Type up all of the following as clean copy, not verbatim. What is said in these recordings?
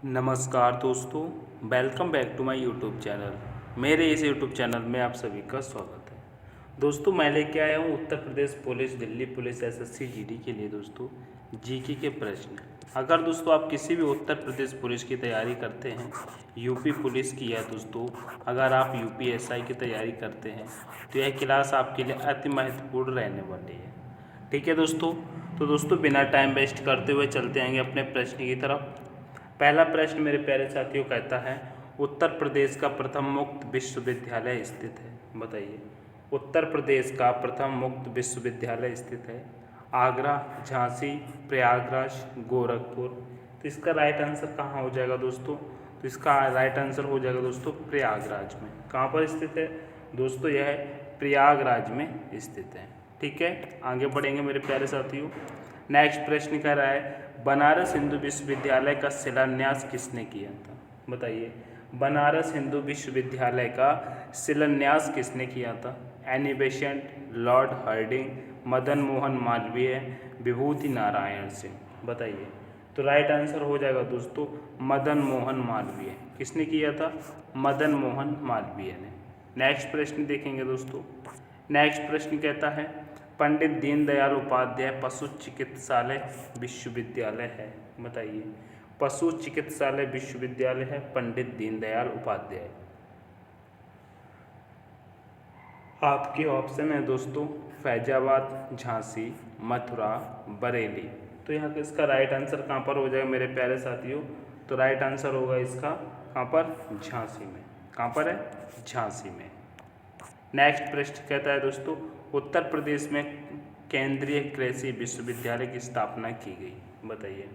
नमस्कार दोस्तों, welcome back to my YouTube channel. मेरे इस यूट्यूब चैनल में आप सभी का स्वागत है। दोस्तों, मैं लेके आया हूँ Uttar Pradesh police, Delhi police, SSC GD के लिए दोस्तों जीके के प्रश्न। अगर दोस्तों आप किसी भी उत्तर प्रदेश पुलिस की तैयारी करते हैं, यूपी पुलिस की है दोस्तों, अगर आप यूपी एसआई की तैयारी करते हैं तो यह क्लास आपके लिए अति महत्वपूर्ण रहने वाली है। ठीक है दोस्तों, तो दोस्तों बिना टाइम वेस्ट करते हुए चलते आएंगे अपने प्रश्न की तरफ। पहला प्रश्न मेरे प्यारे साथियों कहता है, उत्तर प्रदेश का प्रथम मुक्त विश्वविद्यालय स्थित है। बताइए, उत्तर प्रदेश का प्रथम मुक्त विश्वविद्यालय स्थित है आगरा, झांसी, प्रयागराज, गोरखपुर। तो इसका राइट आंसर कहाँ हो जाएगा दोस्तों? तो इसका राइट आंसर हो जाएगा दोस्तों प्रयागराज में। कहाँ पर स्थित है दोस्तों? यह प्रयागराज में स्थित है। ठीक है, आगे बढ़ेंगे मेरे प्यारे साथियों। नेक्स्ट प्रश्न कह रहा है, बनारस हिंदू विश्वविद्यालय का शिलान्यास किसने किया था? बताइए, बनारस हिंदू विश्वविद्यालय का शिलान्यास किसने किया था? Annie Besant, Lord Hardinge, Madan Mohan Malviya, Vibhuti Narayan Singh. बताइए, तो राइट आंसर हो जाएगा दोस्तों मदन मोहन मालवीय। किसने किया था? मदन मोहन मालवीय ने। नेक्स्ट प्रश्न देखेंगे दोस्तों। नेक्स्ट प्रश्न कहता है, पंडित दीनदयाल उपाध्याय पशु चिकित्सालय विश्वविद्यालय है। बताइए, पशु चिकित्सालय विश्वविद्यालय है पंडित दीनदयाल उपाध्याय। आपके ऑप्शन है दोस्तों फैजाबाद, झांसी, मथुरा, बरेली। तो यहाँ का इसका राइट आंसर कहाँ पर हो जाएगा मेरे प्यारे साथियों? तो राइट आंसर होगा इसका कहाँ पर? झांसी में। कहाँ पर है? झांसी में। नेक्स्ट प्रश्न कहता है दोस्तों, उत्तर प्रदेश में केंद्रीय कृषि विश्वविद्यालय की स्थापना की गई। बताइए,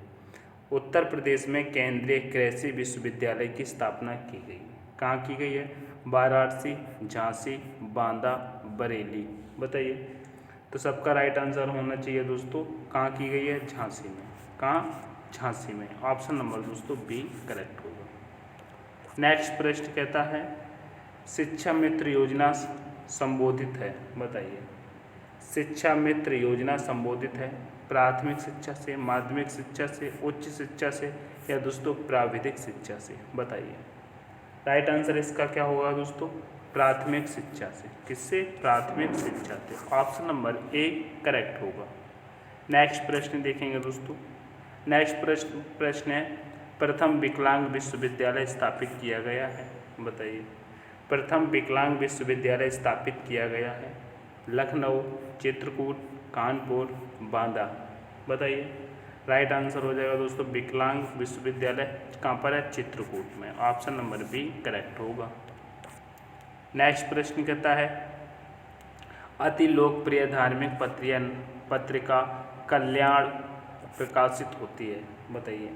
उत्तर प्रदेश में केंद्रीय कृषि विश्वविद्यालय की स्थापना की गई। कहाँ की गई है? वाराणसी, झांसी, बांदा, बरेली। बताइए, तो सबका राइट आंसर होना चाहिए दोस्तों कहाँ की गई है? झांसी में। कहाँ? झांसी में। ऑप्शन नंबर दोस्तों बी करेक्ट होगा। नेक्स्ट प्रश्न कहता है, शिक्षा मित्र योजना संबोधित है। बताइए, शिक्षा मित्र योजना संबोधित है प्राथमिक शिक्षा से, माध्यमिक शिक्षा से, उच्च शिक्षा से या दोस्तों प्राविधिक शिक्षा से? बताइए, राइट आंसर इसका क्या होगा दोस्तों? प्राथमिक शिक्षा से। किससे? प्राथमिक शिक्षा से। ऑप्शन नंबर ए करेक्ट होगा। नेक्स्ट प्रश्न देखेंगे दोस्तों। नेक्स्ट प्रश्न है, प्रथम विकलांग विश्वविद्यालय स्थापित किया गया है। बताइए, प्रथम विकलांग विश्वविद्यालय स्थापित किया गया है लखनऊ, चित्रकूट, कानपुर, बांदा। बताइए, राइट आंसर हो जाएगा दोस्तों विकलांग विश्वविद्यालय कहाँ पर है? चित्रकूट में। ऑप्शन नंबर बी करेक्ट होगा। नेक्स्ट प्रश्न कहता है, अति लोकप्रिय धार्मिक पत्रिका कल्याण प्रकाशित होती है। बताइए,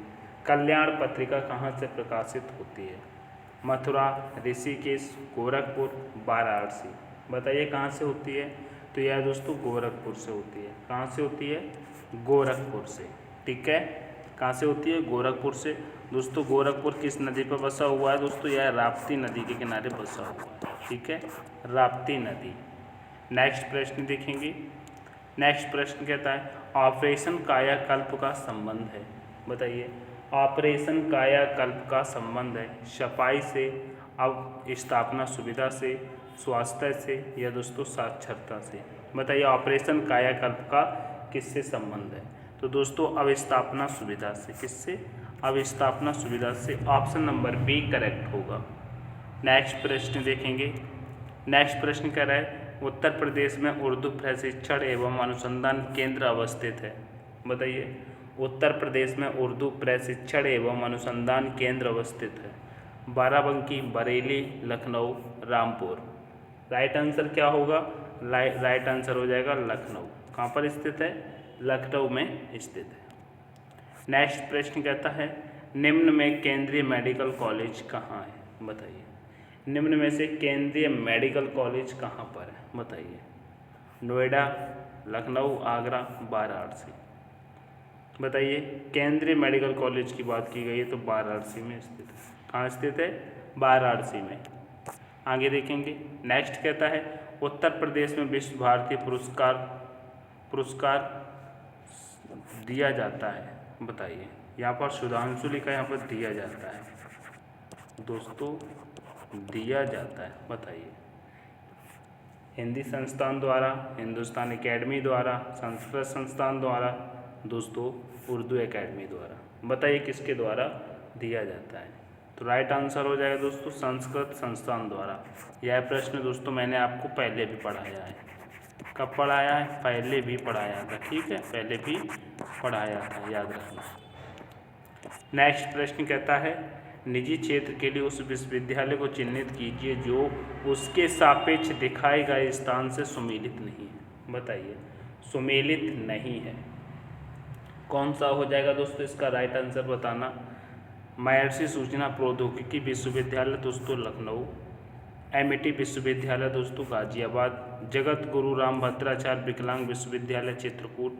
कल्याण पत्रिका कहाँ से प्रकाशित होती है? मथुरा, ऋषिकेश, गोरखपुर, वाराणसी। बताइए कहाँ से होती है? तो यह दोस्तों गोरखपुर से होती है। कहाँ से होती है? गोरखपुर से। ठीक है, कहाँ से होती है? गोरखपुर से। दोस्तों गोरखपुर किस नदी पर बसा हुआ है दोस्तों? यह राप्ती नदी के किनारे बसा हुआ है। ठीक है, राप्ती नदी। नेक्स्ट प्रश्न देखेंगे। नेक्स्ट प्रश्न कहता है, ऑपरेशन कायाकल्प का संबंध है। बताइए, ऑपरेशन कायाकल्प का संबंध है सफाई से, अब स्थापना सुविधा से, स्वास्थ्य से या दोस्तों साक्षरता से? बताइए, ऑपरेशन कायाकल्प का किससे संबंध है? तो दोस्तों अवस्थापना सुविधा से। किससे? अवस्थापना सुविधा से। ऑप्शन नंबर बी करेक्ट होगा। नेक्स्ट प्रश्न देखेंगे। नेक्स्ट प्रश्न कह रहा है, उत्तर प्रदेश में उर्दू प्रशिक्षण एवं अनुसंधान केंद्र अवस्थित है। बताइए, उत्तर प्रदेश में उर्दू प्रशिक्षण एवं अनुसंधान केंद्र अवस्थित है बाराबंकी, बरेली, लखनऊ, रामपुर। राइट आंसर क्या होगा? राइट आंसर हो जाएगा लखनऊ। कहाँ पर स्थित है? लखनऊ में स्थित है। नेक्स्ट प्रश्न कहता है, निम्न में केंद्रीय मेडिकल कॉलेज कहाँ है? बताइए, निम्न में से केंद्रीय मेडिकल कॉलेज कहाँ पर है? बताइए, नोएडा, लखनऊ, आगरा, वाराणसी। बताइए, केंद्रीय मेडिकल कॉलेज की बात की गई है तो वाराणसी में स्थित है। कहाँ स्थित है? वाराणसी में। आगे देखेंगे। नेक्स्ट कहता है, उत्तर प्रदेश में विश्व भारती पुरस्कार दिया जाता है। बताइए। यहाँ पर सुधांशु लिखा है, यहाँ पर दिया जाता है दोस्तों, दिया जाता है। बताइए। हिंदी संस्थान द्वारा, हिंदुस्तान एकेडमी द्वारा, संस्कृत संस्थान द्वारा, दोस्तों उर्दू एकेडमी द्वारा। बताइए किसके द्वारा दिया जाता है। तो राइट आंसर हो जाएगा दोस्तों संस्कृत संस्थान द्वारा। यह प्रश्न दोस्तों मैंने आपको पहले भी पढ़ाया है। कब पढ़ाया है? पहले भी पढ़ाया था। ठीक है, पहले भी पढ़ाया था, याद रखना। नेक्स्ट प्रश्न कहता है निजी क्षेत्र के लिए उस विश्वविद्यालय को चिन्हित कीजिए जो उसके सापेक्ष दिखाए गए स्थान से सुमेलित नहीं है। बताइए, सुमेलित नहीं है, कौन सा हो जाएगा दोस्तों इसका राइट आंसर बताना। महर्षि सूचना प्रौद्योगिकी विश्वविद्यालय दोस्तों लखनऊ, एमिटी विश्वविद्यालय दोस्तों गाजियाबाद, जगत गुरु राम भद्राचार्य विकलांग विश्वविद्यालय चित्रकूट,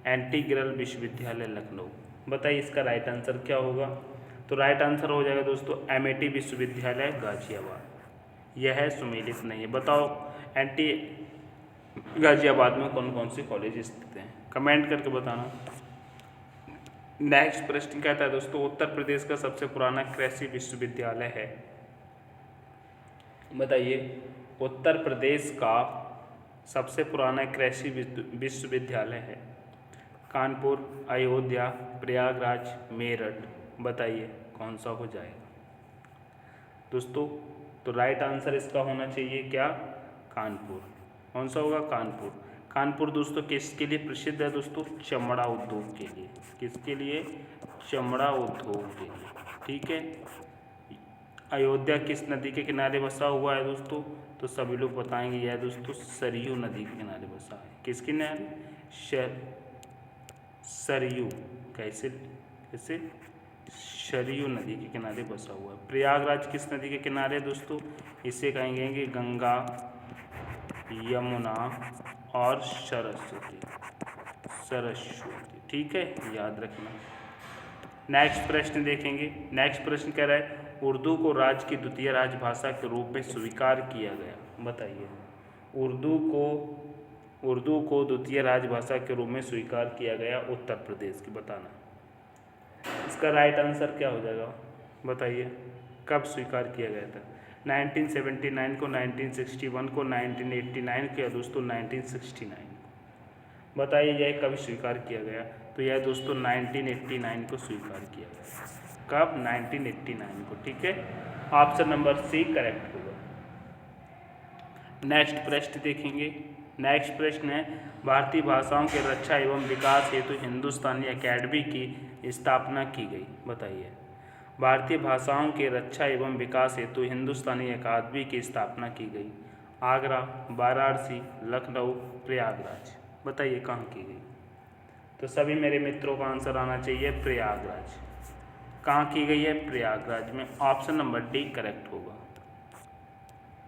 एंटीग्रल विश्वविद्यालय लखनऊ। बताइए इसका राइट आंसर क्या होगा। तो राइट आंसर हो जाएगा दोस्तों एमिटी विश्वविद्यालय गाजियाबाद। यह सुमेलित नहीं है। बताओ एंटी गाजियाबाद में कौन कौन से कॉलेज स्थित हैं, कमेंट करके बताना। नेक्स्ट प्रश्न कहता है दोस्तों उत्तर प्रदेश का सबसे पुराना कृषि विश्वविद्यालय है। बताइए, उत्तर प्रदेश का सबसे पुराना कृषि विश्वविद्यालय है। कानपुर, अयोध्या, प्रयागराज, मेरठ। बताइए कौन सा हो जाएगा दोस्तों। तो राइट आंसर इसका होना चाहिए क्या? कानपुर। कौन सा होगा? कानपुर। कानपुर दोस्तों किसके लिए प्रसिद्ध है दोस्तों? चमड़ा उद्योग के लिए। किसके लिए? चमड़ा उद्योग के लिए। ठीक है। अयोध्या किस नदी के किनारे बसा हुआ है दोस्तों? तो सभी लोग बताएंगे यह दोस्तों सरयू नदी के किनारे बसा है। किसके किनारे? सरयू। कैसे कैसे? सरयू नदी के किनारे बसा हुआ है। प्रयागराज किस नदी के किनारे दोस्तों? इसे कहेंगे गंगा, यमुना और सरस्वती। सरस्वती। ठीक है, याद रखना। नेक्स्ट प्रश्न देखेंगे। नेक्स्ट प्रश्न कह रहा है उर्दू को राज्य की द्वितीय राजभाषा के रूप में स्वीकार किया गया। बताइए, उर्दू को द्वितीय राजभाषा के रूप में स्वीकार किया गया उत्तर प्रदेश की। बताना इसका राइट आंसर क्या हो जाएगा। बताइए कब स्वीकार किया गया था? 1979 को, 1961 को, 1989 को या दोस्तों 1969 को। बताइए यह कब स्वीकार किया गया? तो यह दोस्तों 1989 को स्वीकार किया गया। कब? 1989 को। ठीक है, ऑप्शन नंबर सी करेक्ट होगा। नेक्स्ट प्रश्न देखेंगे। नेक्स्ट प्रश्न है भारतीय भाषाओं के रक्षा एवं विकास हेतु हिंदुस्तानी अकेडमी की स्थापना की गई। बताइए, भारतीय भाषाओं के रक्षा एवं विकास हेतु हिंदुस्तानी अकादमी की स्थापना की गई। आगरा, वाराणसी, लखनऊ, प्रयागराज। बताइए कहाँ की गई। तो सभी मेरे मित्रों का आंसर आना चाहिए प्रयागराज। कहाँ की गई है? प्रयागराज में। ऑप्शन नंबर डी करेक्ट होगा।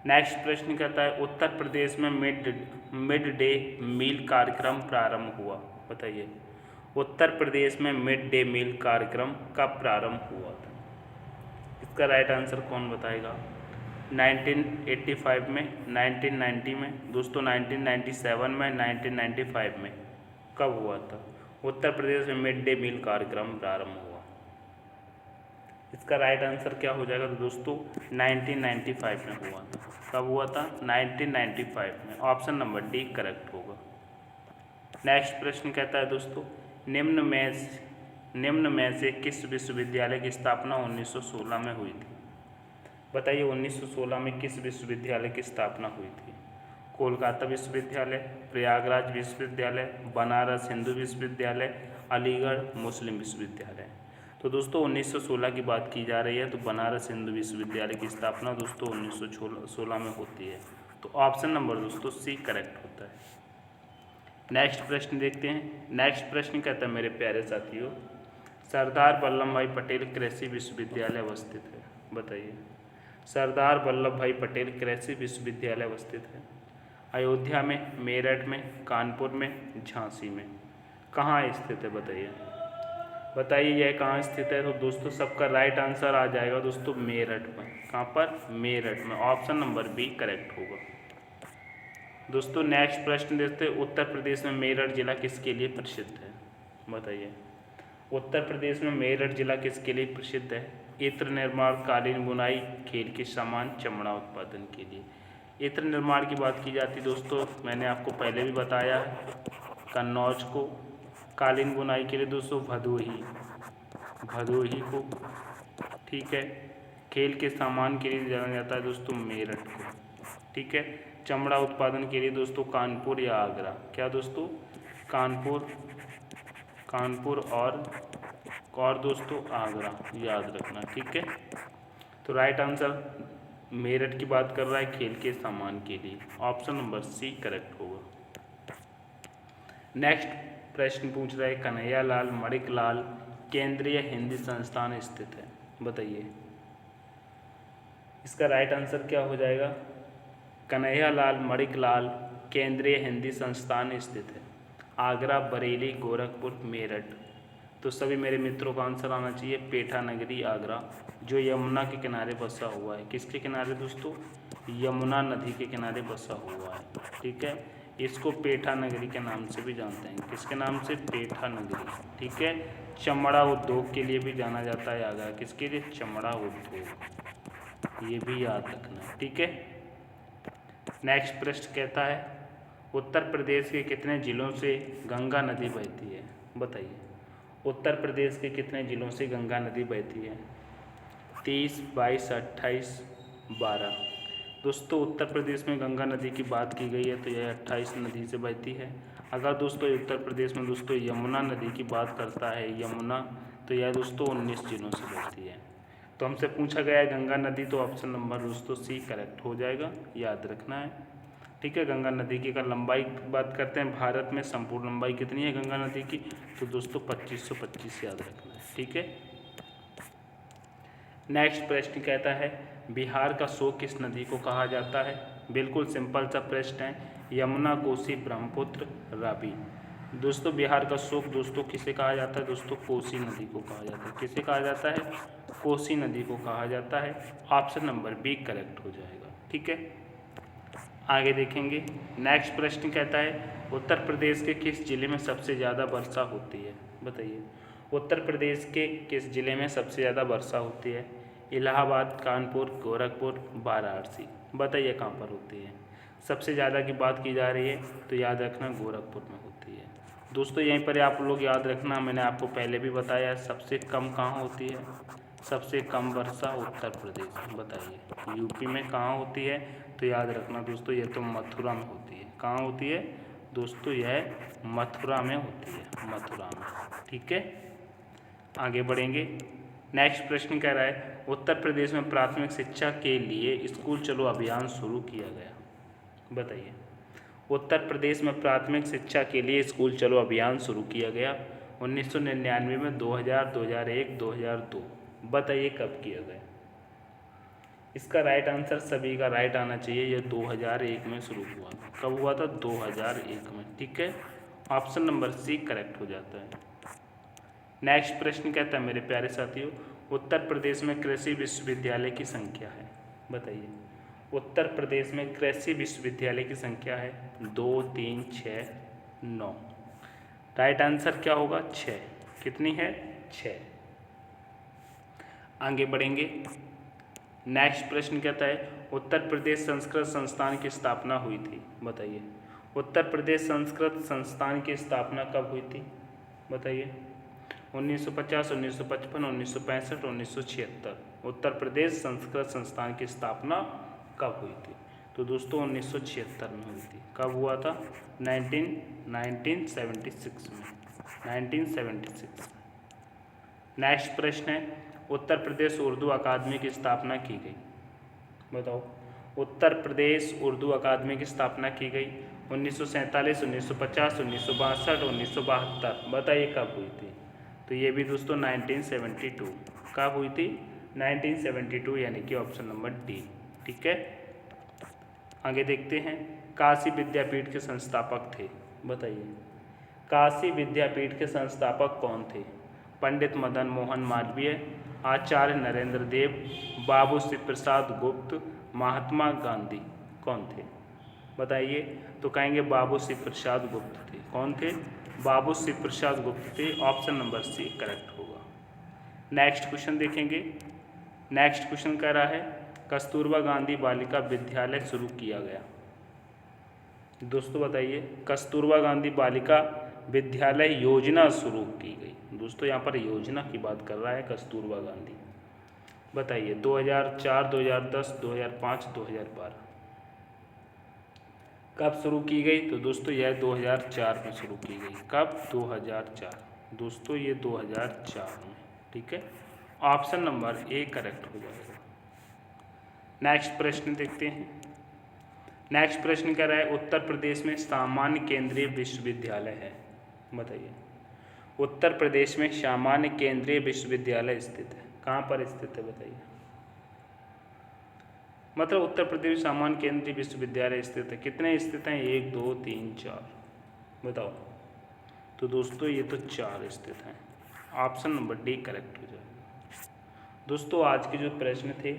नेक्स्ट प्रश्न कहता है उत्तर प्रदेश में मिड डे मील कार्यक्रम प्रारंभ हुआ। बताइए, उत्तर प्रदेश में मिड डे मील कार्यक्रम कब प्रारंभ हुआ था? इसका राइट आंसर कौन बताएगा? 1985 में, 1990 में, दोस्तों 1997 में, 1995 में। कब हुआ था उत्तर प्रदेश में मिड डे मील कार्यक्रम प्रारंभ हुआ? इसका राइट आंसर क्या हो जाएगा? तो दोस्तों 1995 में हुआ था। कब हुआ था? 1995 में। ऑप्शन नंबर डी करेक्ट होगा। नेक्स्ट प्रश्न कहता है दोस्तों निम्न में से किस विश्वविद्यालय की स्थापना 1916 में हुई थी? बताइए 1916 में किस विश्वविद्यालय की स्थापना हुई थी? कोलकाता विश्वविद्यालय, प्रयागराज विश्वविद्यालय, बनारस हिंदू विश्वविद्यालय, अलीगढ़ मुस्लिम विश्वविद्यालय। तो दोस्तों 1916 की बात की जा रही है, तो बनारस हिंदू विश्वविद्यालय की स्थापना दोस्तों 1916 में होती है। तो ऑप्शन नंबर दोस्तों सी करेक्ट होता है। नेक्स्ट प्रश्न देखते हैं। नेक्स्ट प्रश्न कहता है मेरे प्यारे साथियों सरदार वल्लभ भाई पटेल कृषि विश्वविद्यालय अवस्थित है। बताइए, सरदार वल्लभ भाई पटेल कृषि विश्वविद्यालय अवस्थित है अयोध्या में, मेरठ में, कानपुर में, झांसी में। कहाँ स्थित है? बताइए यह कहाँ स्थित है? तो दोस्तों सबका राइट आंसर आ जाएगा दोस्तों मेरठ में। कहाँ पर? मेरठ में। ऑप्शन नंबर बी करेक्ट होगा। दोस्तों नेक्स्ट प्रश्न देखते हैं उत्तर प्रदेश में मेरठ जिला किसके लिए प्रसिद्ध है? बताइए, उत्तर प्रदेश में मेरठ जिला किसके लिए प्रसिद्ध है? इत्र निर्माण, कालीन बुनाई, खेल के सामान, चमड़ा उत्पादन के लिए। इत्र निर्माण की बात की जाती है दोस्तों, मैंने आपको पहले भी बताया है, कन्नौज को। कालीन बुनाई के लिए दोस्तों भदोही को, ठीक है। खेल के सामान के लिए जाना जाता है दोस्तों मेरठ को, ठीक है। चमड़ा उत्पादन के लिए दोस्तों कानपुर या आगरा। क्या दोस्तों? कानपुर और दोस्तों आगरा, याद रखना, ठीक है। तो राइट आंसर मेरठ की बात कर रहा है खेल के सामान के लिए, ऑप्शन नंबर सी करेक्ट होगा। नेक्स्ट प्रश्न पूछ रहा है, कन्हैयालाल मणिकलाल केंद्रीय हिंदी संस्थान स्थित है, बताइए इसका राइट आंसर क्या हो जाएगा? कन्हैयालाल मणिकलाल केंद्रीय हिंदी संस्थान स्थित है आगरा, बरेली, गोरखपुर, मेरठ। तो सभी मेरे मित्रों का आंसर आना चाहिए पेठा नगरी आगरा, जो यमुना के किनारे बसा हुआ है। किसके किनारे दोस्तों? यमुना नदी के किनारे बसा हुआ है, ठीक है। इसको पेठा नगरी के नाम से भी जानते हैं। किसके नाम से? पेठा नगरी, ठीक है। चमड़ा उद्योग के लिए भी जाना जाता है आगरा। किसके लिए? चमड़ा उद्योग, ये भी याद रखना है, ठीक है। नेक्स्ट प्रश्न कहता है, उत्तर प्रदेश के कितने जिलों से गंगा नदी बहती है, बताइए। उत्तर प्रदेश के कितने जिलों से गंगा नदी बहती है? 30, 22, 28, 12। दोस्तों उत्तर प्रदेश में गंगा नदी की बात की गई है तो यह 28 नदी से बहती है। अगर दोस्तों उत्तर प्रदेश में दोस्तों यमुना नदी की बात करता है, यमुना, तो यह दोस्तों 19 जिलों से बहती है। तो हमसे पूछा गया है गंगा नदी, तो ऑप्शन नंबर दोस्तों सी करेक्ट हो जाएगा, याद रखना है, ठीक है। गंगा नदी की अगर लंबाई की बात करते हैं, भारत में संपूर्ण लंबाई कितनी है गंगा नदी की? तो दोस्तों 2525 याद रखना है, ठीक है। नेक्स्ट प्रश्न कहता है, बिहार का शोक किस नदी को कहा जाता है? बिल्कुल सिंपल सा प्रश्न है, यमुना, कोसी, ब्रह्मपुत्र, रावी। दोस्तों बिहार का शोक दोस्तों किसे कहा जाता है? दोस्तों कोसी नदी को कहा जाता है। किसे कहा जाता है? कोसी नदी को कहा जाता है। ऑप्शन नंबर बी करेक्ट हो जाएगा, ठीक है। आगे देखेंगे, नेक्स्ट प्रश्न कहता है, उत्तर प्रदेश के किस जिले में सबसे ज़्यादा वर्षा होती है, बताइए। उत्तर प्रदेश के किस जिले में सबसे ज़्यादा वर्षा होती है? इलाहाबाद, कानपुर, गोरखपुर, वाराणसी। बताइए कहाँ पर होती है? सबसे ज़्यादा की बात की जा रही है तो याद रखना गोरखपुर में होती है। दोस्तों यहीं पर आप लोग याद रखना, मैंने आपको पहले भी बताया, सबसे कम कहाँ होती है? सबसे कम वर्षा उत्तर प्रदेश में। बताइए यूपी में कहाँ होती है? तो याद रखना दोस्तों ये तो मथुरा में होती है। कहाँ होती है दोस्तों? यह मथुरा में होती है, मथुरा में, ठीक है। आगे बढ़ेंगे, नेक्स्ट प्रश्न कह रहा है, उत्तर प्रदेश में प्राथमिक शिक्षा के लिए स्कूल चलो अभियान शुरू किया गया, बताइए। उत्तर प्रदेश में प्राथमिक शिक्षा के लिए स्कूल चलो अभियान शुरू किया गया 1999 में, 2000, 2001, 2002। बताइए कब किया गया? इसका राइट आंसर सभी का राइट आना चाहिए, यह 2001 में शुरू हुआ था। कब हुआ था? 2001 में, ठीक है। ऑप्शन नंबर सी करेक्ट हो जाता है। नेक्स्ट प्रश्न कहता है मेरे प्यारे साथियों, उत्तर प्रदेश में कृषि विश्वविद्यालय की संख्या है, बताइए। उत्तर प्रदेश में कृषि विश्वविद्यालय की संख्या है 2, 3, 6, 9। राइट आंसर क्या होगा? 6। कितनी है? 6। आगे बढ़ेंगे, नेक्स्ट प्रश्न कहता है, उत्तर प्रदेश संस्कृत संस्थान की स्थापना हुई थी, बताइए। उत्तर प्रदेश संस्कृत संस्थान की स्थापना कब हुई थी, बताइए। 1950, 1955, 1965, 1976। उत्तर प्रदेश संस्कृत संस्थान की स्थापना कब हुई थी? तो दोस्तों 1976 में हुई थी। कब हुआ था? 1976 में, 1976। नेक्स्ट प्रश्न है, उत्तर प्रदेश उर्दू अकादमी की स्थापना की गई, बताओ। उत्तर प्रदेश उर्दू अकादमी की स्थापना की गई 1947, 1950, 1962, 1972। बताइए कब हुई थी? तो ये भी दोस्तों 1972। कब हुई थी? 1972, यानी कि ऑप्शन नंबर डी, ठीक है। आगे देखते हैं, काशी विद्यापीठ के संस्थापक थे, बताइए। काशी विद्यापीठ के संस्थापक कौन थे? पंडित मदन मोहन मालवीय, आचार्य नरेंद्र देव, बाबू श्री प्रसाद गुप्त, महात्मा गांधी। कौन थे? बताइए। तो कहेंगे बाबू श्री प्रसाद गुप्त थे। कौन थे? बाबू शिव प्रसाद गुप्त थे। ऑप्शन नंबर सी करेक्ट होगा। नेक्स्ट क्वेश्चन देखेंगे। नेक्स्ट क्वेश्चन कह रहा है कस्तूरबा गांधी बालिका विद्यालय शुरू किया गया। दोस्तों बताइए, कस्तूरबा गांधी बालिका विद्यालय योजना शुरू की गई। दोस्तों यहाँ पर योजना की बात कर रहा है कस्तूरबा गांधी। बताइए 2004, 2010, 2005, 2012 कब शुरू की गई? तो दोस्तों यह 2004 में शुरू की गई। कब? 2004। दोस्तों ये 2004 में, ठीक है। ऑप्शन नंबर ए करेक्ट हो जाएगा। नेक्स्ट प्रश्न देखते हैं। नेक्स्ट प्रश्न कह रहा है उत्तर प्रदेश में सामान्य केंद्रीय विश्वविद्यालय है। बताइए उत्तर प्रदेश में सामान्य केंद्रीय विश्वविद्यालय स्थित है। कहाँ पर स्थित है बताइए? मतलब उत्तर प्रदेश में सामान्य केंद्रीय विश्वविद्यालय स्थित है। कितने स्थित हैं? 1, 2, 3, 4 बताओ। तो दोस्तों ये तो 4 स्थित हैं। ऑप्शन नंबर डी करेक्ट हो जाएगा। दोस्तों आज के जो प्रश्न थे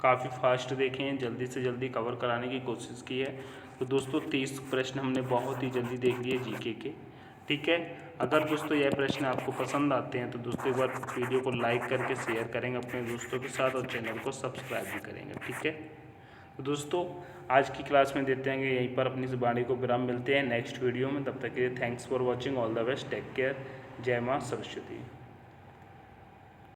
काफ़ी फास्ट देखे हैं, जल्दी से जल्दी कवर कराने की कोशिश की है। तो दोस्तों 30 प्रश्न हमने बहुत ही जल्दी देख लिए जीके के, ठीक है। अगर दोस्तों यह प्रश्न आपको पसंद आते हैं तो दोस्तों एक बार वीडियो को लाइक करके शेयर करेंगे अपने दोस्तों के साथ और चैनल को सब्सक्राइब भी करेंगे, ठीक है। तो दोस्तों आज की क्लास में देते हैं यहीं पर अपनी वाणी को विराम। मिलते हैं नेक्स्ट वीडियो में, तब तक के लिए thanks for watching. All the best, take care. जय माँ सरस्वती।